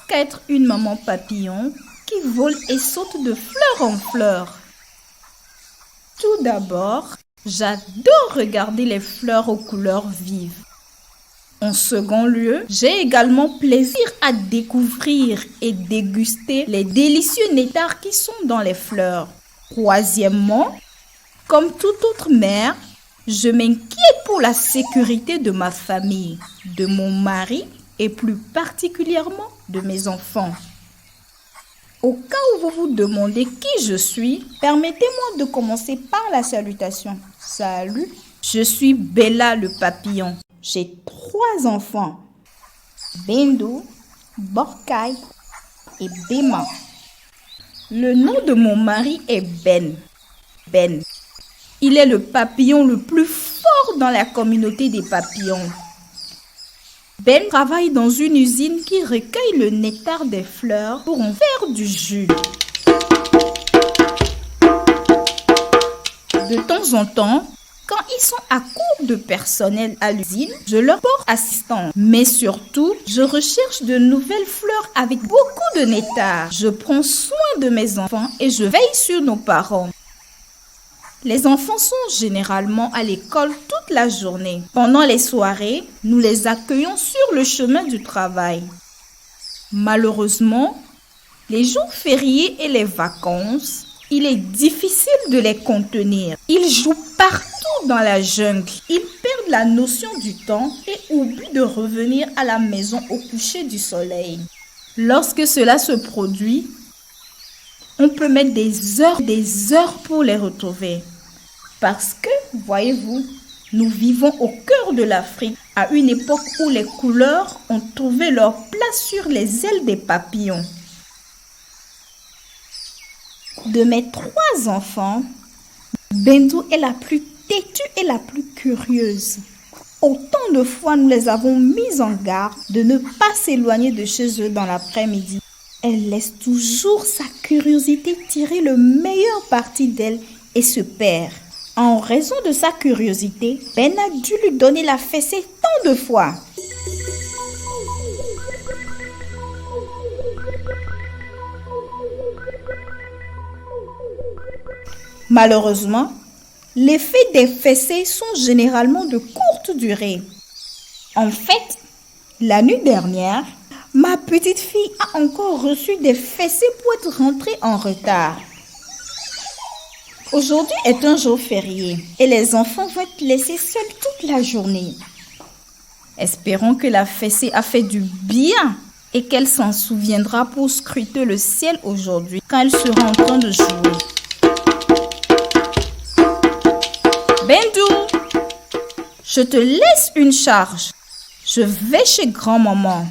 qu'être une maman papillon qui vole et saute de fleur en fleur. Tout d'abord, j'adore regarder les fleurs aux couleurs vives. En second lieu, j'ai également plaisir à découvrir et déguster les délicieux nectars qui sont dans les fleurs. Troisièmement, comme toute autre mère, je m'inquiète pour la sécurité de ma famille, de mon mari et plus particulièrement de mes enfants. Au cas où vous vous demandez qui je suis, permettez-moi de commencer par la salutation. Salut, je suis Bella le papillon. J'ai 3 enfants, Bendou, Borkai et Bema. Le nom de mon mari est Ben. Ben. Il est le papillon le plus fort dans la communauté des papillons. Ben travaille dans une usine qui recueille le nectar des fleurs pour en faire du jus. De temps en temps, quand ils sont à court de personnel à l'usine, je leur porte assistance. Mais surtout, je recherche de nouvelles fleurs avec beaucoup de nectar. Je prends soin de mes enfants et je veille sur nos parents. Les enfants sont généralement à l'école toute la journée. Pendant les soirées, nous les accueillons sur le chemin du travail. Malheureusement, les jours fériés et les vacances, il est difficile de les contenir. Ils jouent partout dans la jungle. Ils perdent la notion du temps et oublient de revenir à la maison au coucher du soleil. Lorsque cela se produit, on peut mettre des heures pour les retrouver. Parce que, voyez-vous, nous vivons au cœur de l'Afrique, à une époque où les couleurs ont trouvé leur place sur les ailes des papillons. De mes 3 enfants, Bendou est la plus têtue et la plus curieuse. Autant de fois nous les avons mis en garde de ne pas s'éloigner de chez eux dans l'après-midi. Elle laisse toujours sa curiosité tirer le meilleur parti d'elle et se perd. En raison de sa curiosité, Ben a dû lui donner la fessée tant de fois. Malheureusement, l'effet des fessées sont généralement de courte durée. En fait, la nuit dernière, ma petite fille a encore reçu des fessées pour être rentrée en retard. Aujourd'hui est un jour férié et les enfants vont être laissés seuls toute la journée. Espérons que la fessée a fait du bien et qu'elle s'en souviendra pour scruter le ciel aujourd'hui quand elle sera en train de jouer. Bendou, je te laisse une charge. Je vais chez grand-maman.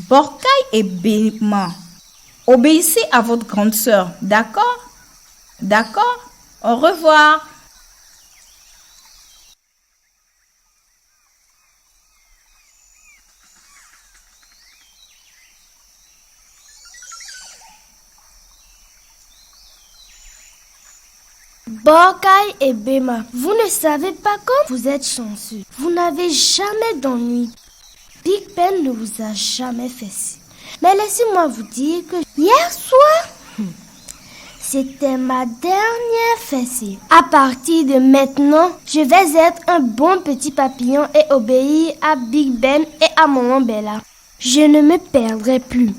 Borkai et Bema, obéissez à votre grande sœur, d'accord? D'accord? Au revoir. Borkai et Bema, vous ne savez pas comme vous êtes chanceux. Vous n'avez jamais d'ennui. Big Ben ne vous a jamais fait ci. Mais laissez-moi vous dire que hier soir, c'était ma dernière fessée. À partir de maintenant, je vais être un bon petit papillon et obéir à Big Ben et à maman Bella. Je ne me perdrai plus.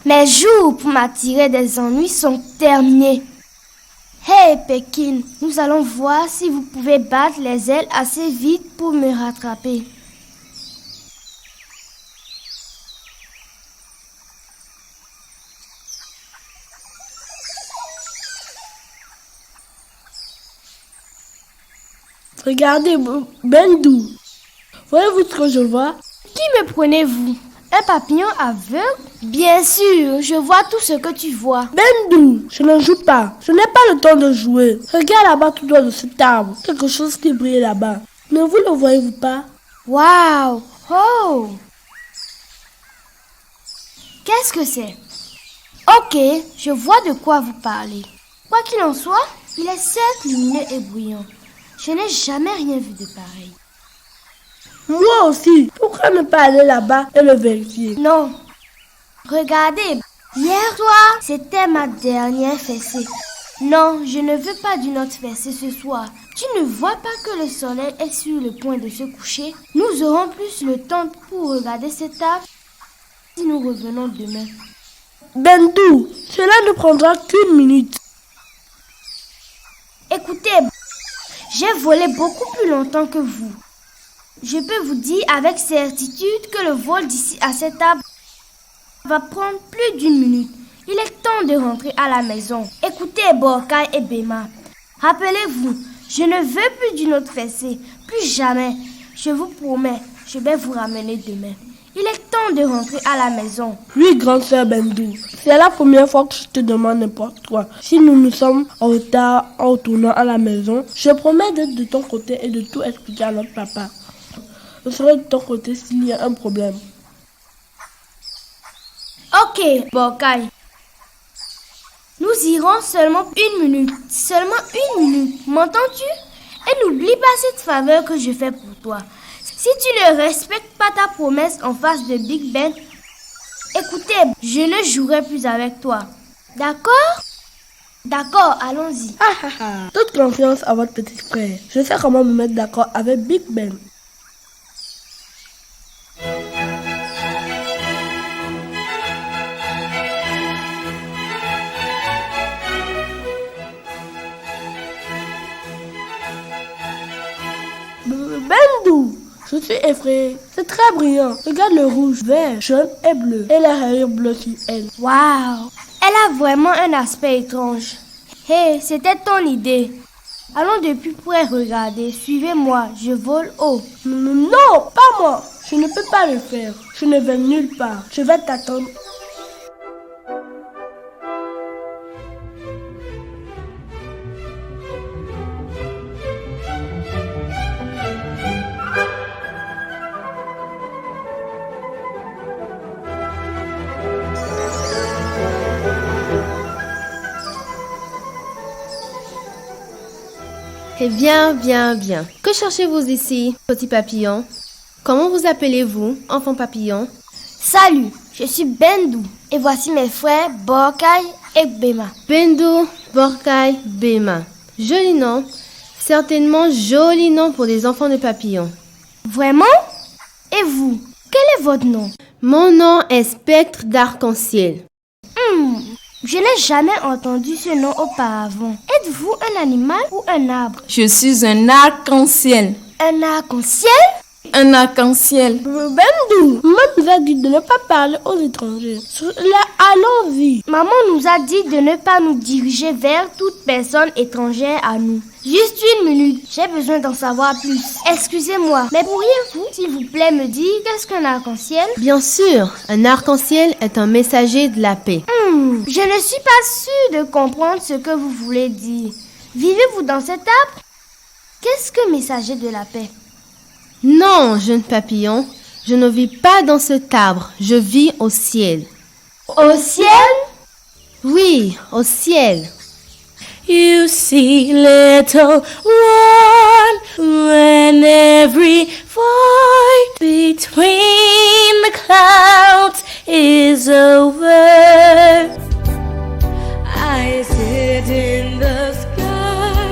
Mes jours pour m'attirer des ennuis sont terminés. Hey Pékin, nous allons voir si vous pouvez battre les ailes assez vite pour me rattraper. Regardez, Bendou. Voyez-vous ce que je vois? Qui me prenez-vous? Un papillon aveugle? Bien sûr, je vois tout ce que tu vois. Bendou, je ne joue pas. Je n'ai pas le temps de jouer. Regarde là-bas tout droit de cet arbre. Quelque chose qui brille là-bas. Mais vous ne voyez-vous pas? Waouh! Oh! Qu'est-ce que c'est? Ok, je vois de quoi vous parlez. Quoi qu'il en soit, il est certes lumineux et bruyant. Je n'ai jamais rien vu de pareil. Moi aussi. Pourquoi ne pas aller là-bas et le vérifier? Non. Regardez, hier soir, c'était ma dernière fessée. Non, je ne veux pas d'une autre fessée ce soir. Tu ne vois pas que le soleil est sur le point de se coucher? Nous aurons plus le temps pour regarder cet arbre si nous revenons demain. Bendou, cela ne prendra qu'une minute. Écoutez, j'ai volé beaucoup plus longtemps que vous. Je peux vous dire avec certitude que le vol d'ici à cet arbre va prendre plus d'une minute. Il est temps de rentrer à la maison. Écoutez, Borkai et Bema. Rappelez-vous, je ne veux plus d'une autre fessée. Plus jamais. Je vous promets, je vais vous ramener demain. Il est temps de rentrer à la maison. Oui, grande sœur Bendou, c'est la première fois que je te demande n'importe quoi. Si nous sommes en retard en retournant à la maison, je promets d'être de ton côté et de tout expliquer à notre papa. Je serai de ton côté s'il y a un problème. Ok, Borkai. Nous irons seulement une minute. Seulement une minute. M'entends-tu? Et n'oublie pas cette faveur que je fais pour toi. Si tu ne respectes pas ta promesse en face de Big Ben, écoutez, je ne jouerai plus avec toi. D'accord? D'accord, allons-y. Toute confiance à votre petit frère. Je sais comment me mettre d'accord avec Big Ben. Bendou, je suis effrayée. C'est très brillant. Regarde le rouge, vert, jaune et bleu. Et la rayure bleue sur elle. Waouh! Elle a vraiment un aspect étrange. Hé, c'était ton idée. Allons de plus près regarder. Suivez-moi, je vole haut. Non, pas moi. Je ne peux pas le faire. Je ne vais nulle part. Je vais t'attendre. Eh bien, bien. Que cherchez-vous ici, petit papillon? Comment vous appelez-vous, enfant papillon? Salut, je suis Bendou. Et voici mes frères Borkai et Bema. Bendou, Borkai, Bema. Joli nom. Certainement joli nom pour des enfants de papillons. Vraiment? Et vous? Quel est votre nom? Mon nom est Spectre d'Arc-en-Ciel. Je n'ai jamais entendu ce nom auparavant. Êtes-vous un animal ou un arbre? Je suis un arc-en-ciel. Un arc-en-ciel? Un arc-en-ciel. Bendou, maman nous a dit de ne pas parler aux étrangers. Allons-y. Maman nous a dit de ne pas nous diriger vers toute personne étrangère à nous. Juste une minute, j'ai besoin d'en savoir plus. Excusez-moi, mais pourriez-vous, s'il vous plaît, me dire qu'est-ce qu'un arc-en-ciel? Bien sûr, un arc-en-ciel est un messager de la paix. Je ne suis pas sûre de comprendre ce que vous voulez dire. Vivez-vous dans cet arbre? Qu'est-ce que messager de la paix? Non, jeune papillon, je ne vis pas dans cet arbre, je vis au ciel. Au ciel? Oui, au ciel. You see, little one, when every void between the clouds is over, I sit in the sky,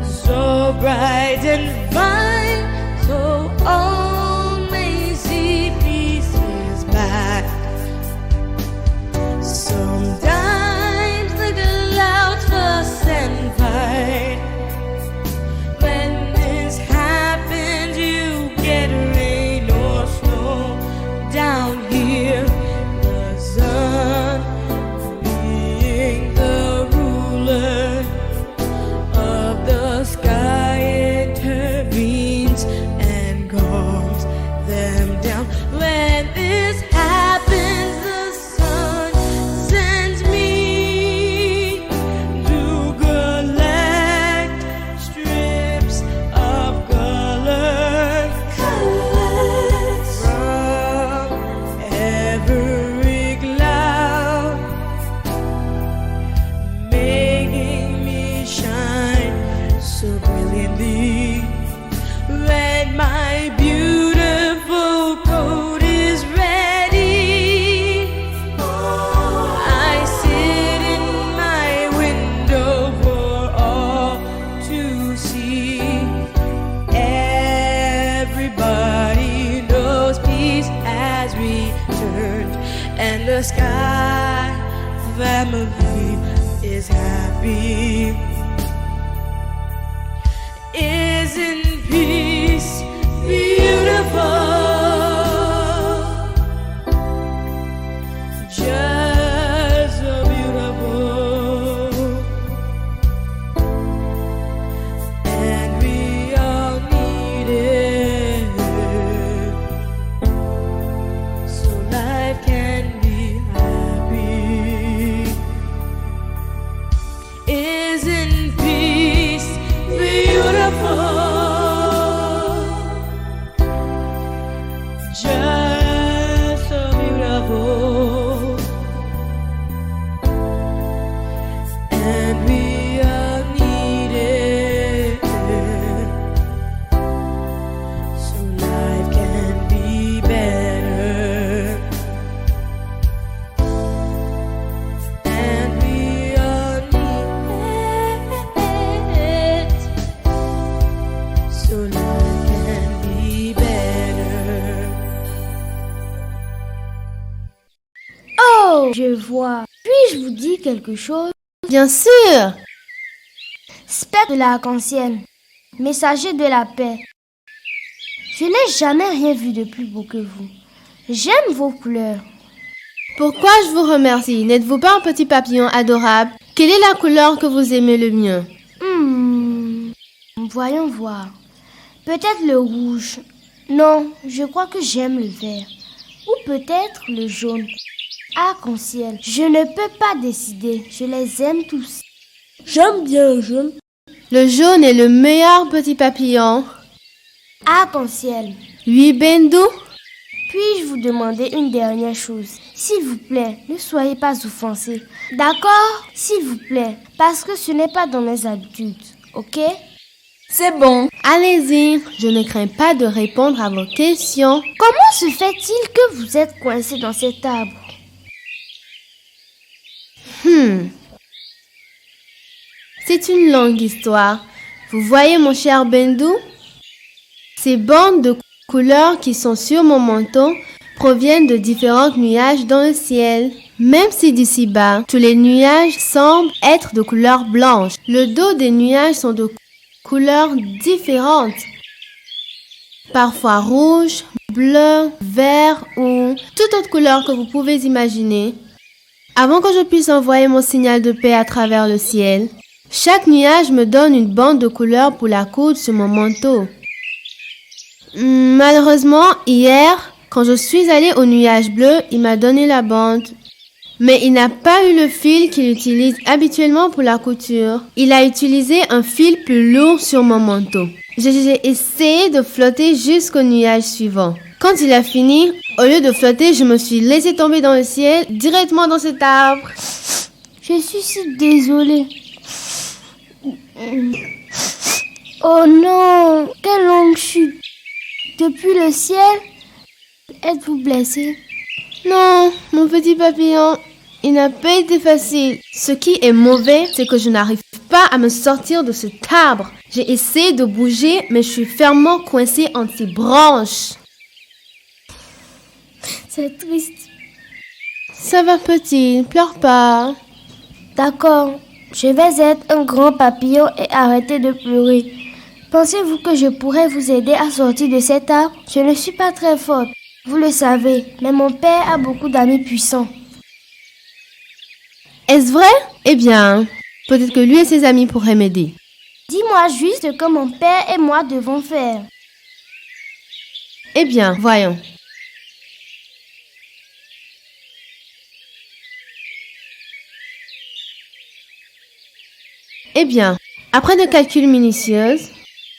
so bright and fine, so all may see pieces back. Sometimes the clouds fuss and fight. When this happens, you get rain or snow. Down here, the sun and the sky family is happy. Isn't peace beautiful? Just so beautiful. And we all need it, so life can be happy. Isn't peace beautiful? Just so beautiful. And we all need it, so life can be better. And we all need it, so life can be better. Oh, je vois. Puis-je vous dire quelque chose? Bien sûr. Spectre de l'arc-en-ciel, messager de la paix. Je n'ai jamais rien vu de plus beau que vous. J'aime vos couleurs. Pourquoi je vous remercie? N'êtes-vous pas un petit papillon adorable? Quelle est la couleur que vous aimez le mieux? Voyons voir. Peut-être le rouge. Non, je crois que j'aime le vert. Ou peut-être le jaune. Arc-en-ciel. Je ne peux pas décider. Je les aime tous. J'aime bien le jaune. Le jaune est le meilleur petit papillon. Arc-en-ciel. Oui, Bendou? Puis-je vous demander une dernière chose? S'il vous plaît, ne soyez pas offensés. D'accord? S'il vous plaît. Parce que ce n'est pas dans mes habitudes. Ok? C'est bon. Allez-y, je ne crains pas de répondre à vos questions. Comment se fait-il que vous êtes coincé dans cet arbre? C'est une longue histoire. Vous voyez mon cher Bendou? Ces bandes de couleurs qui sont sur mon manteau proviennent de différents nuages dans le ciel. Même si d'ici bas, tous les nuages semblent être de couleur blanche, le dos des nuages sont de couleurs différentes. Parfois rouge, bleu, vert ou toute autre couleur que vous pouvez imaginer. Avant que je puisse envoyer mon signal de paix à travers le ciel, chaque nuage me donne une bande de couleurs pour la coudre sur mon manteau. Malheureusement, hier, quand je suis allée au nuage bleu, il m'a donné la bande. Mais il n'a pas eu le fil qu'il utilise habituellement pour la couture. Il a utilisé un fil plus lourd sur mon manteau. J'ai essayé de flotter jusqu'au nuage suivant. Quand il a fini, au lieu de flotter, je me suis laissé tomber dans le ciel, directement dans cet arbre. Je suis si désolée. Oh non, quelle longue chute. Depuis le ciel, êtes-vous blessé? Non, mon petit papillon, il n'a pas été facile. Ce qui est mauvais, c'est que je n'arrive pas à me sortir de cet arbre. J'ai essayé de bouger, mais je suis fermement coincée entre ces branches. C'est triste. Ça va, petit, pleure pas. D'accord, je vais être un grand papillon et arrêter de pleurer. Pensez-vous que je pourrais vous aider à sortir de cet arbre? Je ne suis pas très forte, vous le savez, mais mon père a beaucoup d'amis puissants. Est-ce vrai? Eh bien, peut-être que lui et ses amis pourraient m'aider. Dis-moi juste ce que mon père et moi devons faire. Eh bien, voyons. Eh bien, après des calculs minutieux,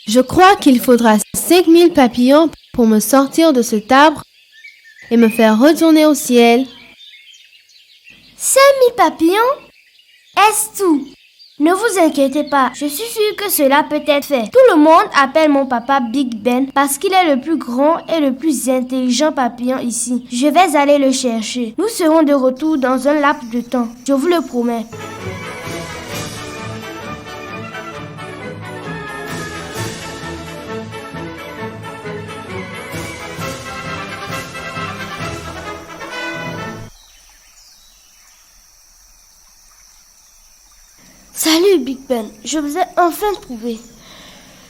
je crois qu'il faudra 5000 papillons pour me sortir de cet arbre et me faire retourner au ciel. 5000 papillons? Est-ce tout? Ne vous inquiétez pas, je suis sûre que cela peut être fait. Tout le monde appelle mon papa Big Ben parce qu'il est le plus grand et le plus intelligent papillon ici. Je vais aller le chercher. Nous serons de retour dans un laps de temps, je vous le promets. Salut Big Ben, je vous ai enfin trouvé.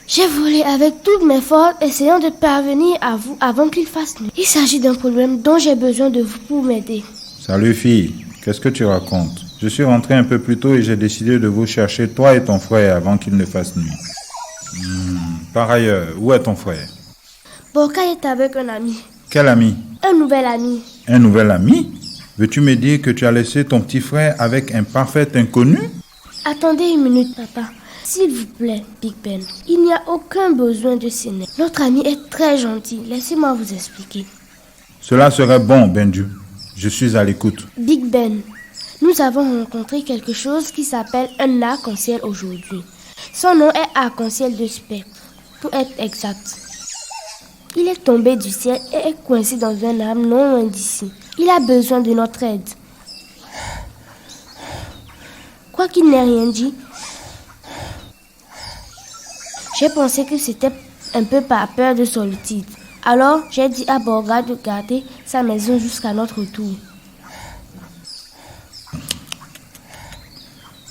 J'ai volé avec toutes mes forces, essayant de parvenir à vous avant qu'il fasse nuit. Il s'agit d'un problème dont j'ai besoin de vous pour m'aider. Salut fille, qu'est-ce que tu racontes? Je suis rentré un peu plus tôt et j'ai décidé de vous chercher, toi et ton frère, avant qu'il ne fasse nuit. Par ailleurs, où est ton frère? Borka est avec un ami. Quel ami? Un nouvel ami. Un nouvel ami? Veux-tu me dire que tu as laissé ton petit frère avec un parfait inconnu? Attendez une minute, papa. S'il vous plaît, Big Ben, il n'y a aucun besoin de signer. Notre ami est très gentil. Laissez-moi vous expliquer. Cela serait bon, Bendu. Je suis à l'écoute. Big Ben, nous avons rencontré quelque chose qui s'appelle un arc-en-ciel aujourd'hui. Son nom est arc-en-ciel de spectre, pour être exact. Il est tombé du ciel et est coincé dans un arbre non loin d'ici. Il a besoin de notre aide. Quoi qu'il n'ait rien dit, j'ai pensé que c'était un peu par peur de solitude. Alors, j'ai dit à Borga de garder sa maison jusqu'à notre retour.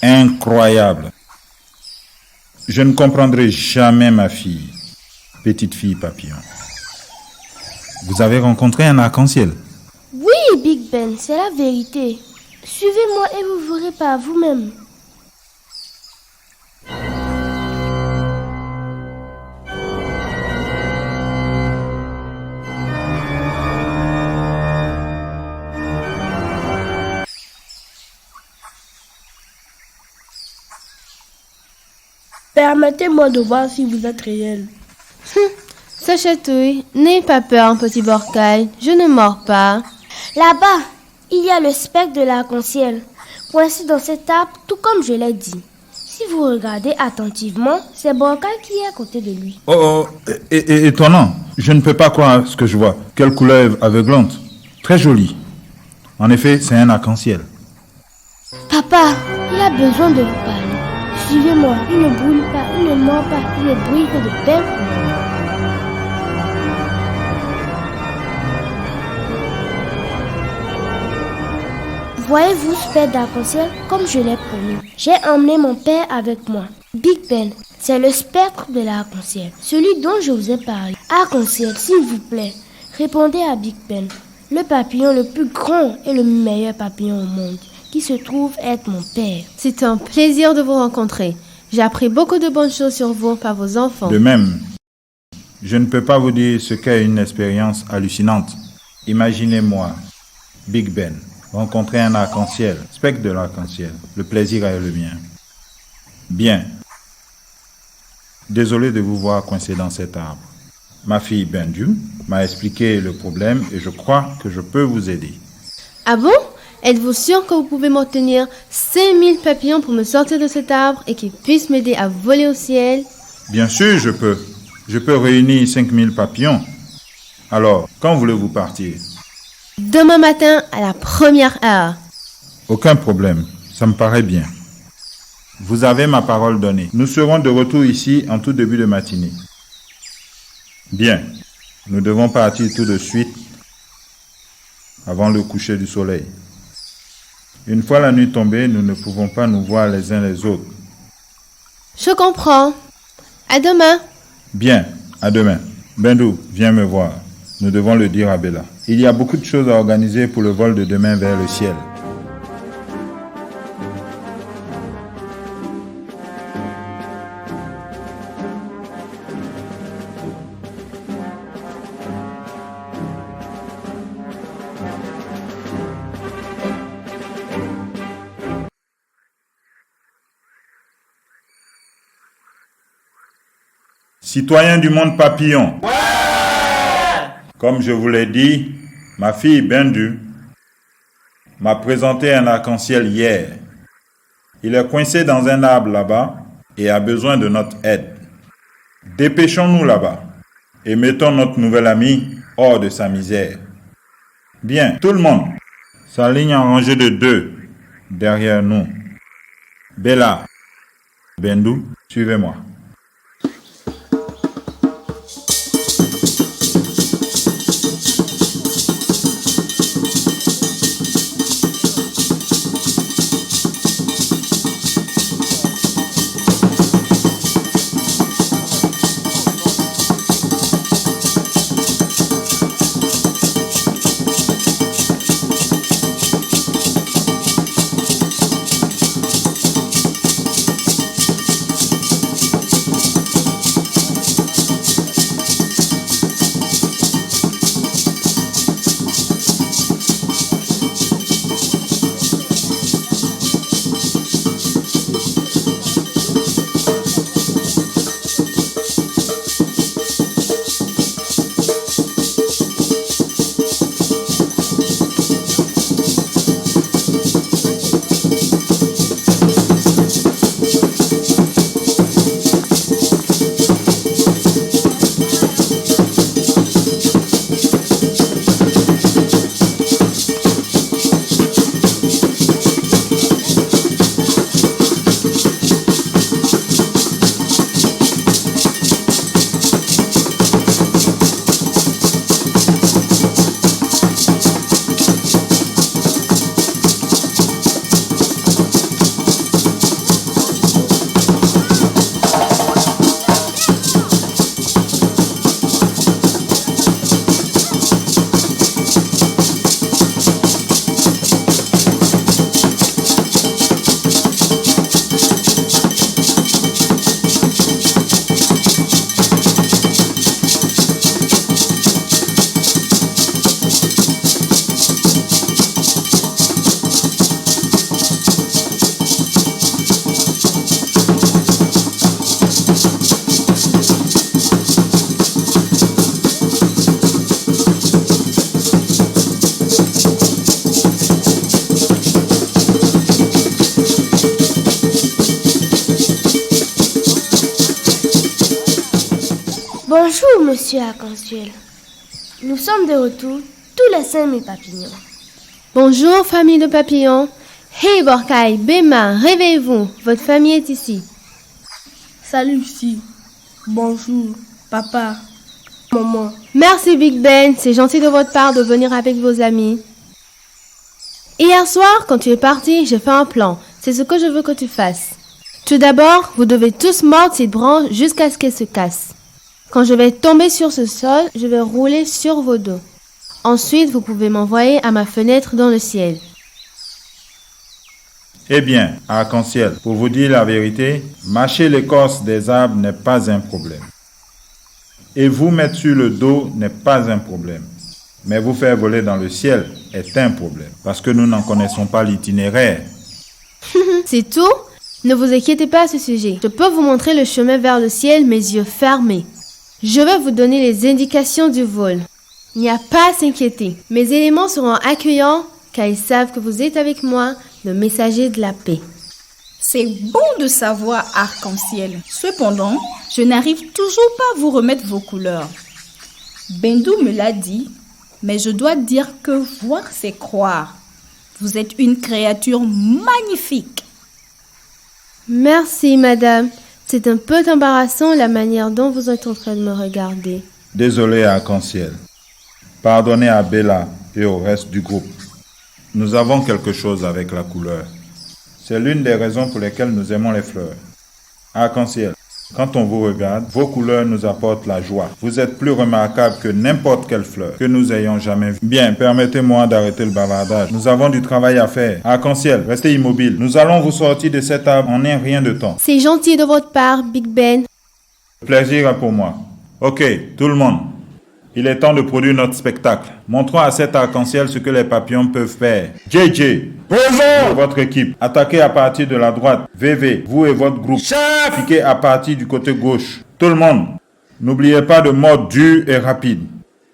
Incroyable. Je ne comprendrai jamais ma fille. Petite fille papillon. Vous avez rencontré un arc-en-ciel? Oui, Big Ben, c'est la vérité. Suivez-moi et vous verrez par vous-même. Permettez-moi de voir si vous êtes réel. Ça chatouille. N'aie pas peur, petit Borcaille. Je ne mords pas. Là-bas, il y a le spectre de l'arc-en-ciel, coincé dans cet arbre, tout comme je l'ai dit. Si vous regardez attentivement, c'est Borka qui est à côté de lui. Oh, étonnant. Je ne peux pas croire ce que je vois. Quelle couleur aveuglante. Très jolie. En effet, c'est un arc-en-ciel. Papa, il a besoin de vous parler. Suivez-moi, il ne brûle pas, il ne mord pas, il ne brille que de belles couleurs. Voyez-vous ce père d'arc-en-ciel comme je l'ai promis. J'ai emmené mon père avec moi. Big Ben, c'est le spectre de l'arc-en-ciel, celui dont je vous ai parlé. Arc-en-ciel, s'il vous plaît, répondez à Big Ben, le papillon le plus grand et le meilleur papillon au monde, qui se trouve être mon père. C'est un plaisir de vous rencontrer. J'ai appris beaucoup de bonnes choses sur vous par vos enfants. De même, je ne peux pas vous dire ce qu'est une expérience hallucinante. Imaginez-moi, Big Ben, rencontrer un arc-en-ciel, spectre de l'arc-en-ciel. Le plaisir est le mien. Bien. Désolé de vous voir coincé dans cet arbre. Ma fille Bendu m'a expliqué le problème et je crois que je peux vous aider. Ah bon? Êtes-vous sûr que vous pouvez m'obtenir 5000 papillons pour me sortir de cet arbre et qu'ils puissent m'aider à voler au ciel? Bien sûr, je peux. Je peux réunir 5000 papillons. Alors, quand voulez-vous partir? Demain matin à la première heure. Aucun problème. Ça me paraît bien. Vous avez ma parole donnée. Nous serons de retour ici en tout début de matinée. Bien. Nous devons partir tout de suite avant le coucher du soleil. Une fois la nuit tombée, nous ne pouvons pas nous voir les uns les autres. Je comprends. À demain. Bien, à demain. Bendu, viens me voir. Nous devons le dire à Bella. Il y a beaucoup de choses à organiser pour le vol de demain vers le ciel. Citoyens du monde papillon. Comme je vous l'ai dit, ma fille Bendu m'a présenté un arc-en-ciel hier. Il est coincé dans un arbre là-bas et a besoin de notre aide. Dépêchons-nous là-bas et mettons notre nouvel ami hors de sa misère. Bien, tout le monde, s'aligne en rangée de 2 derrière nous. Bella, Bendu, suivez-moi. Bonjour, monsieur Arc-en-Ciel. Nous sommes de retour, tous les 5000 papillons. Bonjour, famille de papillons. Hey, Borcaille, Bema, réveillez-vous. Votre famille est ici. Salut ici. Bonjour, papa, maman. Merci, Big Ben. C'est gentil de votre part de venir avec vos amis. Hier soir, quand tu es parti, j'ai fait un plan. C'est ce que je veux que tu fasses. Tout d'abord, vous devez tous mordre cette branche jusqu'à ce qu'elle se casse. Quand je vais tomber sur ce sol, je vais rouler sur vos dos. Ensuite, vous pouvez m'envoyer à ma fenêtre dans le ciel. Eh bien, Arc-en-Ciel, pour vous dire la vérité, mâcher l'écorce des arbres n'est pas un problème. Et vous mettre sur le dos n'est pas un problème. Mais vous faire voler dans le ciel est un problème, parce que nous n'en connaissons pas l'itinéraire. C'est tout? Ne vous inquiétez pas à ce sujet. Je peux vous montrer le chemin vers le ciel, mes yeux fermés. Je vais vous donner les indications du vol. Il n'y a pas à s'inquiéter. Mes éléments seront accueillants, car ils savent que vous êtes avec moi, le messager de la paix. C'est bon de savoir, Arc-en-Ciel. Cependant, je n'arrive toujours pas à vous remettre vos couleurs. Bendou me l'a dit, mais je dois dire que voir, c'est croire. Vous êtes une créature magnifique. Merci, madame. C'est un peu embarrassant la manière dont vous êtes en train de me regarder. Désolé, Arc-en-Ciel. Pardonnez à Bella et au reste du groupe. Nous avons quelque chose avec la couleur. C'est l'une des raisons pour lesquelles nous aimons les fleurs. Arc-en-Ciel, quand on vous regarde, vos couleurs nous apportent la joie. Vous êtes plus remarquable que n'importe quelle fleur que nous ayons jamais vue. Bien, permettez-moi d'arrêter le bavardage. Nous avons du travail à faire. Arc-en-Ciel, restez immobile. Nous allons vous sortir de cet arbre en un rien de temps. C'est gentil de votre part, Big Ben. Le plaisir est pour moi. Ok, tout le monde. Il est temps de produire notre spectacle. Montrons à cet arc-en-ciel ce que les papillons peuvent faire. JJ, présent. Votre équipe, attaquez à partir de la droite. VV, vous et votre groupe, piquez à partir du côté gauche. Tout le monde, n'oubliez pas de mordre dur et rapide.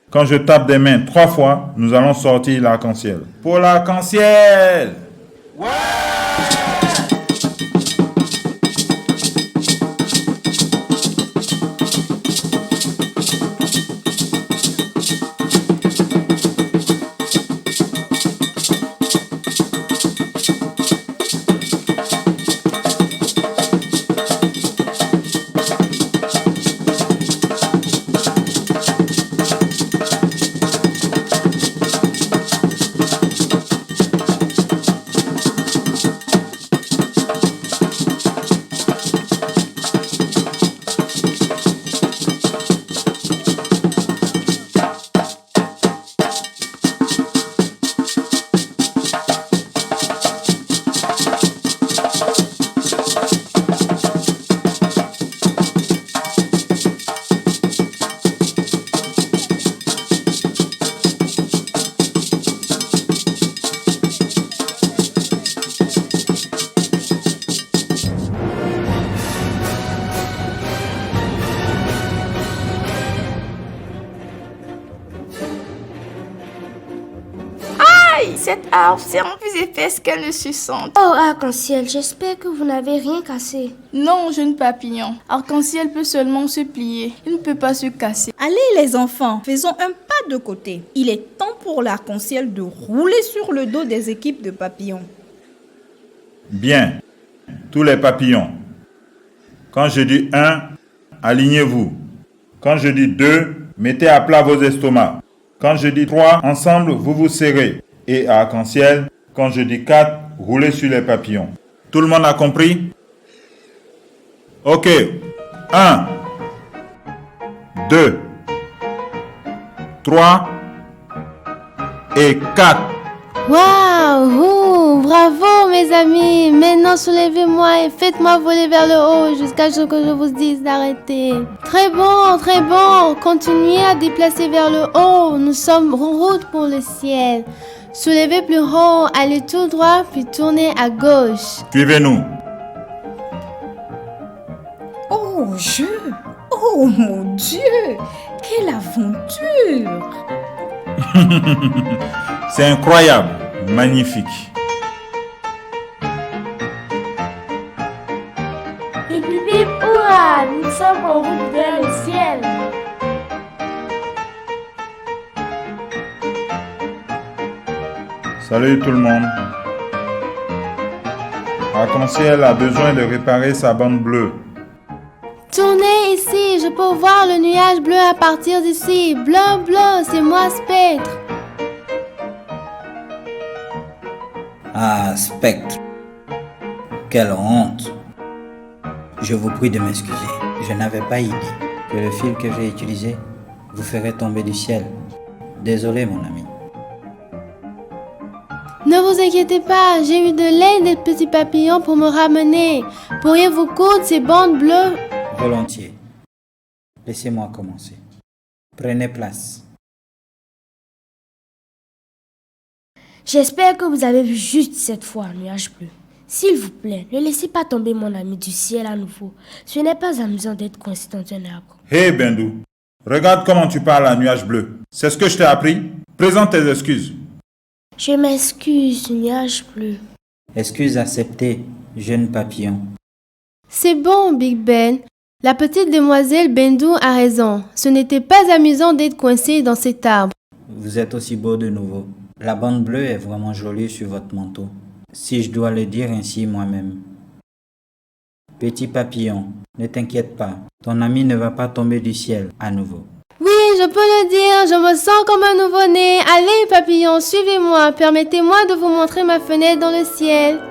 Quand je tape des mains 3 fois, nous allons sortir l'arc-en-ciel. Pour l'arc-en-ciel! Cette arbre, c'est en plus épaisse qu'elle ne suçante. Oh, Arc-en-Ciel, j'espère que vous n'avez rien cassé. Non, jeune papillon. Arc-en-ciel peut seulement se plier. Il ne peut pas se casser. Allez les enfants, faisons un pas de côté. Il est temps pour l'arc-en-ciel de rouler sur le dos des équipes de papillons. Bien, tous les papillons. Quand je dis 1, alignez-vous. Quand je dis 2, mettez à plat vos estomacs. Quand je dis 3, ensemble, vous vous serrez. Et à arc-en-ciel, quand je dis 4, roulez sur les papillons. Tout le monde a compris? Ok. 1, 2, 3 et 4. Waouh! Bravo, mes amis! Maintenant, soulevez-moi et faites-moi voler vers le haut jusqu'à ce que je vous dise d'arrêter. Très bon, très bon! Continuez à déplacer vers le haut. Nous sommes en route pour le ciel. Soulevez plus haut, allez tout droit, puis tournez à gauche. Suivez-nous. Oh, oh mon Dieu! Quelle aventure! C'est incroyable, magnifique. Hip hip hip, hurrah! Nous sommes en route vers le ciel. Salut tout le monde. Arc-en-ciel a besoin de réparer sa bande bleue. Tournez ici, je peux voir le nuage bleu à partir d'ici. Bleu, bleu, c'est moi, Spectre. Ah, Spectre. Quelle honte. Je vous prie de m'excuser. Je n'avais pas idée que le fil que j'ai utilisé vous ferait tomber du ciel. Désolé, mon ami. Ne vous inquiétez pas, j'ai eu de l'aide des petits papillons pour me ramener. Pourriez-vous coudre ces bandes bleues? Volontiers. Laissez-moi commencer. Prenez place. J'espère que vous avez vu juste cette fois un nuage bleu. S'il vous plaît, ne laissez pas tomber mon ami du ciel à nouveau. Ce n'est pas amusant d'être coincé dans un arbre. Hé Bendou, regarde comment tu parles à nuage bleu. C'est ce que je t'ai appris. Présente tes excuses. Je m'excuse, nuage bleu. Excuse acceptée, jeune papillon. C'est bon, Big Ben. La petite demoiselle Bendou a raison. Ce n'était pas amusant d'être coincé dans cet arbre. Vous êtes aussi beau de nouveau. La bande bleue est vraiment jolie sur votre manteau. Si je dois le dire ainsi moi-même. Petit papillon, ne t'inquiète pas. Ton ami ne va pas tomber du ciel à nouveau. Oui, je peux le dire, je me sens comme un nouveau-né. Allez, papillon, suivez-moi. Permettez-moi de vous montrer ma fenêtre dans le ciel.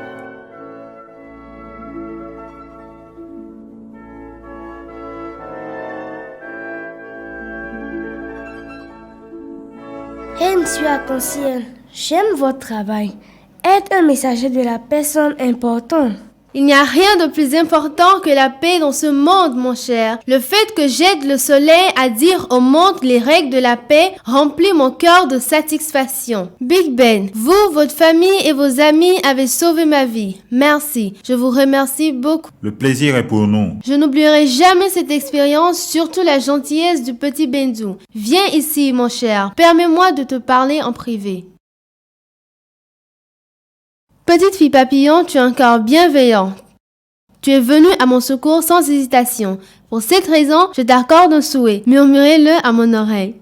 Hey, monsieur Arc-en-ciel, j'aime votre travail. Être un messager de la paix semble important. Il n'y a rien de plus important que la paix dans ce monde, mon cher. Le fait que j'aide le soleil à dire au monde les règles de la paix remplit mon cœur de satisfaction. Big Ben, vous, votre famille et vos amis avez sauvé ma vie. Merci. Je vous remercie beaucoup. Le plaisir est pour nous. Je n'oublierai jamais cette expérience, surtout la gentillesse du petit Bendou. Viens ici, mon cher. Permets-moi de te parler en privé. Petite fille papillon, tu es un cœur bienveillant. Tu es venue à mon secours sans hésitation. Pour cette raison, je t'accorde un souhait. Murmurez-le à mon oreille.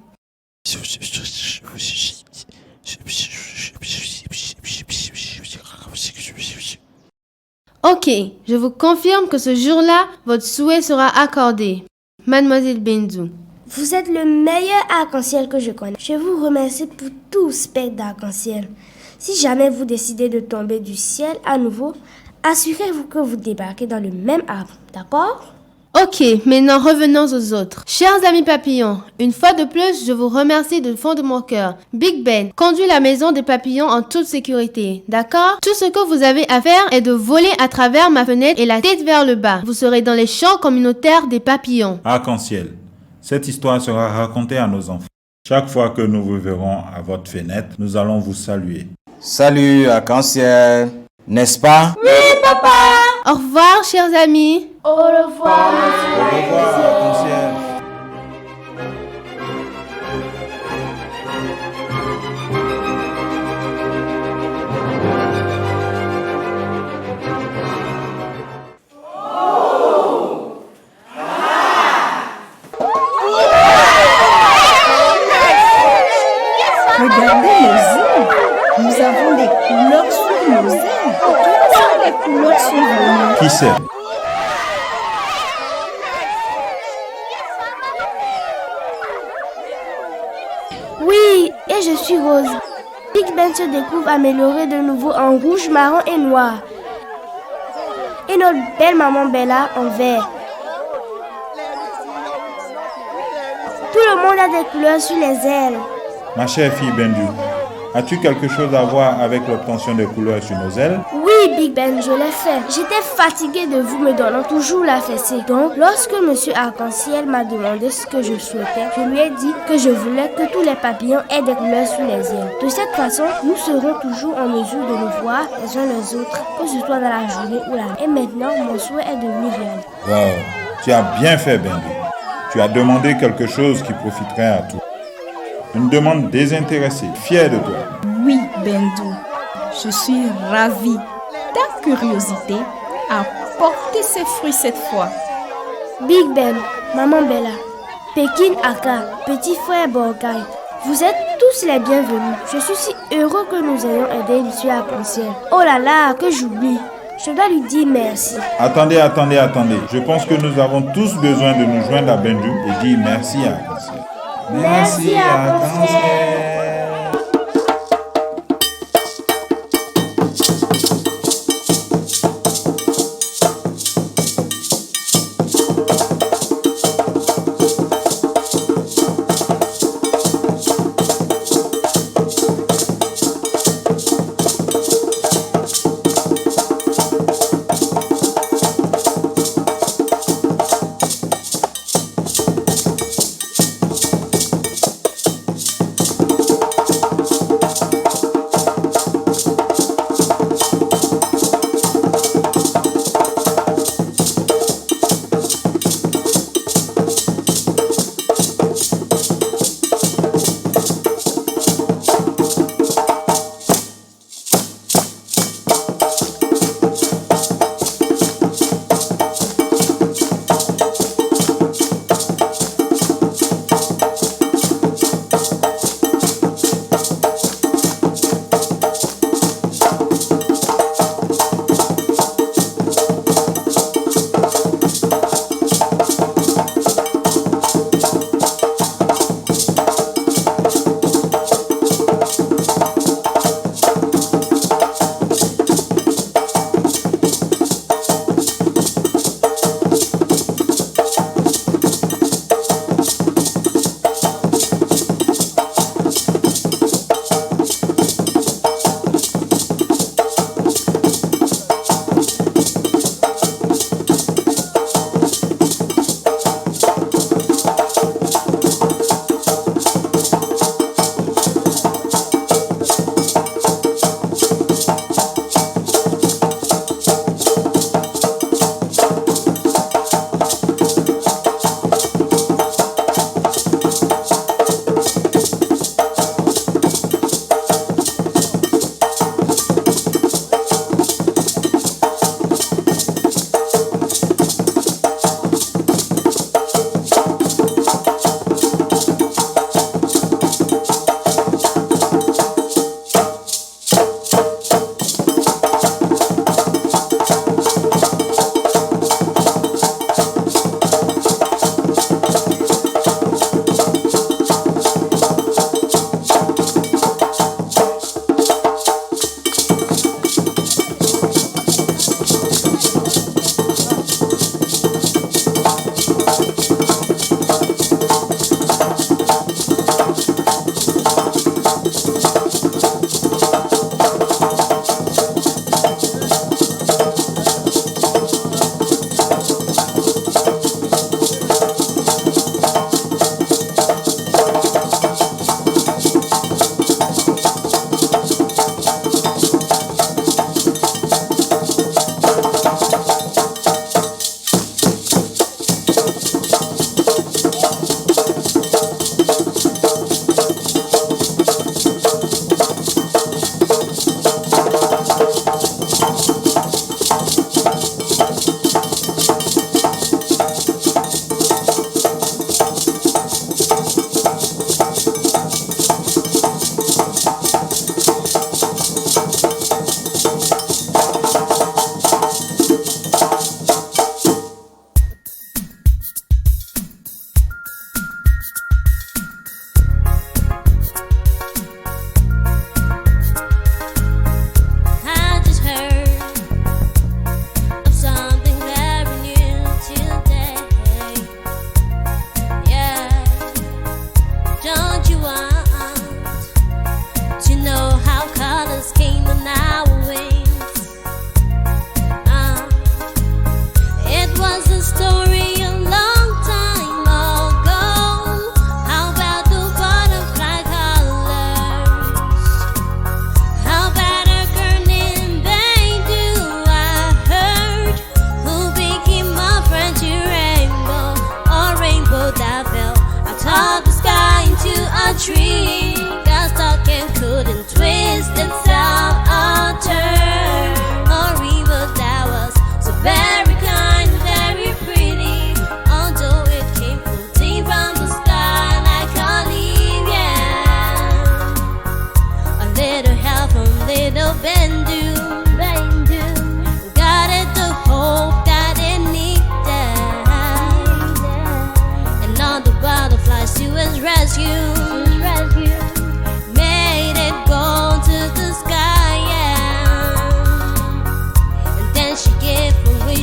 Ok, je vous confirme que ce jour-là, votre souhait sera accordé. Mademoiselle Bendou. Vous êtes le meilleur arc-en-ciel que je connais. Je vous remercie pour tout spectre d'arc-en-ciel. Si jamais vous décidez de tomber du ciel à nouveau, assurez-vous que vous débarquez dans le même arbre, d'accord? Ok, maintenant revenons aux autres. Chers amis papillons, une fois de plus, je vous remercie du fond de mon cœur. Big Ben, conduis la maison des papillons en toute sécurité, d'accord? Tout ce que vous avez à faire est de voler à travers ma fenêtre et la tête vers le bas. Vous serez dans les champs communautaires des papillons. Arc-en-ciel, cette histoire sera racontée à nos enfants. Chaque fois que nous vous verrons à votre fenêtre, nous allons vous saluer. Salut, arc-en-ciel, n'est-ce pas? Oui, papa! Au revoir, chers amis. Au revoir, Au revoir, arc-en-ciel. Regardez nos ailes. Nous avons des couleurs sur nos ailes. Quelles sont les couleurs sur nos ailes? Qui sait? Oui, et je suis rose. Big Ben se découvre amélioré de nouveau en rouge, marron et noir. Et notre belle maman Bella en vert. Tout le monde a des couleurs sur les ailes. Ma chère fille Bendu, as-tu quelque chose à voir avec l'obtention des couleurs sur nos ailes? Oui, Big Ben, je l'ai fait. J'étais fatiguée de vous me donnant toujours la fessée. Donc, lorsque Monsieur Arc-en-ciel m'a demandé ce que je souhaitais, je lui ai dit que je voulais que tous les papillons aient des couleurs sur les ailes. De cette façon, nous serons toujours en mesure de nous voir les uns les autres, que ce soit dans la journée ou la nuit. Et maintenant, mon souhait est devenu réel. Wow, tu as bien fait Bendu. Tu as demandé quelque chose qui profiterait à tous. Une demande désintéressée, fière de toi. Oui, Bendou, je suis ravie. Ta curiosité a porté ses fruits cette fois. Big Ben, Maman Bella, Pekin Aka, petit frère Borgai, vous êtes tous tous les bienvenus. Je suis si heureux que nous ayons aidé Monsieur Arc-en-Ciel. Oh là là, que j'oublie. Je dois lui dire merci. Attendez. Je pense que nous avons tous besoin de nous joindre à Bendu et dire merci à Arc-en-Ciel. Merci, Arc-en-Ciel.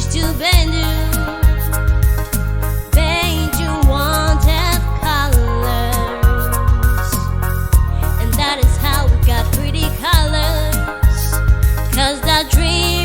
used to Bendu. Bendu wanted colors, and that is how we got pretty colors. 'Cause that dream